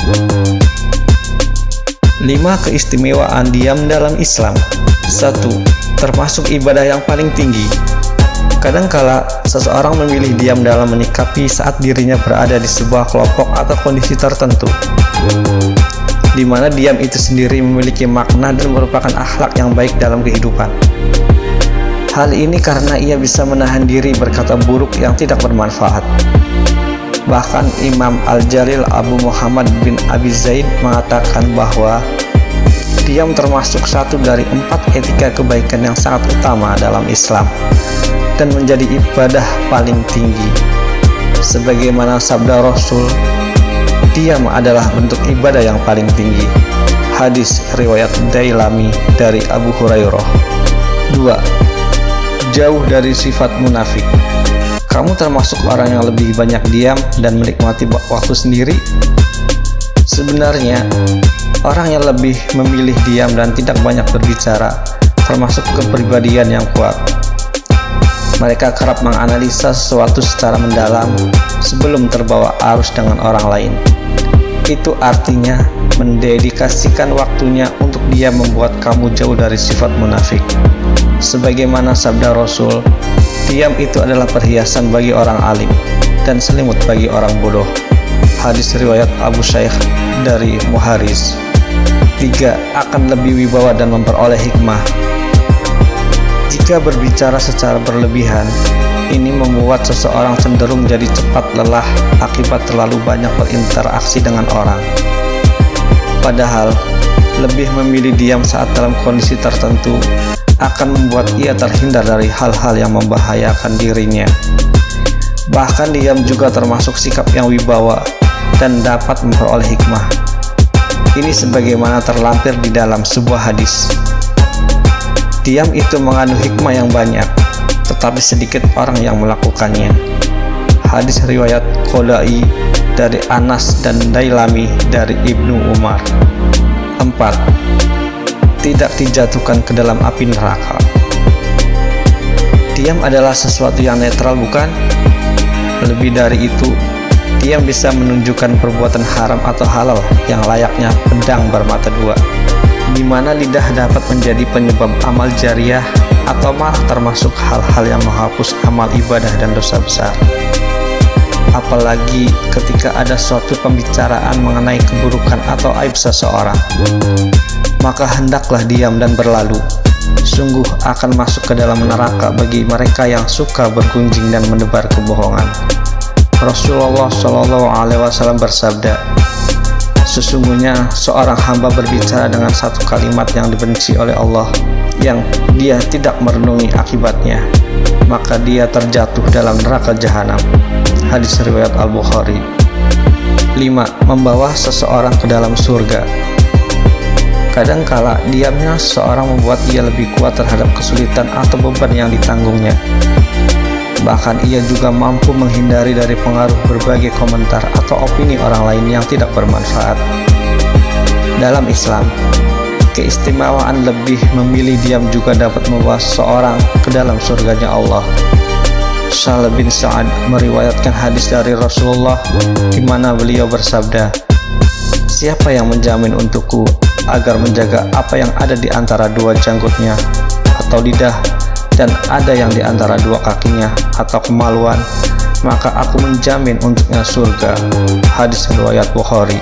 5 keistimewaan diam dalam Islam. 1. Termasuk ibadah yang paling tinggi. Kadangkala seseorang memilih diam dalam menyikapi saat dirinya berada di sebuah kelompok atau kondisi tertentu, di mana diam itu sendiri memiliki makna dan merupakan akhlak yang baik dalam kehidupan. Hal ini karena ia bisa menahan diri berkata buruk yang tidak bermanfaat. Bahkan Imam Al-Jalil Abu Muhammad bin Abi Zaid mengatakan bahwa diam termasuk satu dari 4 etika kebaikan yang sangat utama dalam Islam dan menjadi ibadah paling tinggi. Sebagaimana sabda Rasul, diam adalah bentuk ibadah yang paling tinggi. Hadis riwayat Dailami dari Abu Hurairah. 2. Jauh dari sifat munafik. Kamu termasuk orang yang lebih banyak diam dan menikmati waktu sendiri? Sebenarnya, orang yang lebih memilih diam dan tidak banyak berbicara termasuk kepribadian yang kuat. Mereka kerap menganalisa sesuatu secara mendalam sebelum terbawa arus dengan orang lain. Itu artinya mendedikasikan waktunya untuk dia membuat kamu jauh dari sifat munafik. Sebagaimana sabda Rasul, diam itu adalah perhiasan bagi orang alim dan selimut bagi orang bodoh. Hadis riwayat Abu Shaykh dari Muharis. 3. Akan lebih wibawa dan memperoleh hikmah. Jika berbicara secara berlebihan, ini membuat seseorang cenderung jadi cepat lelah akibat terlalu banyak berinteraksi dengan orang. Padahal, lebih memilih diam saat dalam kondisi tertentu akan membuat ia terhindar dari hal-hal yang membahayakan dirinya. Bahkan diam juga termasuk sikap yang wibawa dan dapat memperoleh hikmah. Ini sebagaimana terlampir di dalam sebuah hadis. Diam itu mengandung hikmah yang banyak, tetapi sedikit orang yang melakukannya. Hadis riwayat Qodai dari Anas dan Dailami dari Ibnu Umar. 4. Tidak dijatuhkan ke dalam api neraka. Diam adalah sesuatu yang netral, bukan? Lebih dari itu, diam bisa menunjukkan perbuatan haram atau halal yang layaknya pedang bermata dua, di mana lidah dapat menjadi penyebab amal jariah atau malah termasuk hal-hal yang menghapus amal ibadah dan dosa besar. Apalagi ketika ada suatu pembicaraan mengenai keburukan atau aib seseorang, maka hendaklah diam dan berlalu. Sungguh akan masuk ke dalam neraka bagi mereka yang suka bergunjing dan menebar kebohongan. Rasulullah SAW bersabda, sesungguhnya seorang hamba berbicara dengan satu kalimat yang dibenci oleh Allah, yang dia tidak merenungi akibatnya, maka dia terjatuh dalam neraka jahanam. Hadis riwayat Al-Bukhari. 5. Membawa seseorang ke dalam surga. Kadangkala diamnya seseorang membuat ia lebih kuat terhadap kesulitan atau beban yang ditanggungnya. Bahkan ia juga mampu menghindari dari pengaruh berbagai komentar atau opini orang lain yang tidak bermanfaat. Dalam Islam, keistimewaan lebih memilih diam juga dapat membawa seseorang ke dalam surganya Allah. Sahl bin Sa'ad meriwayatkan hadis dari Rasulullah di mana beliau bersabda, siapa yang menjamin untukku agar menjaga apa yang ada di antara dua janggutnya atau lidah dan ada yang di antara dua kakinya atau kemaluan, maka aku menjamin untuknya surga. Hadis riwayat Bukhari.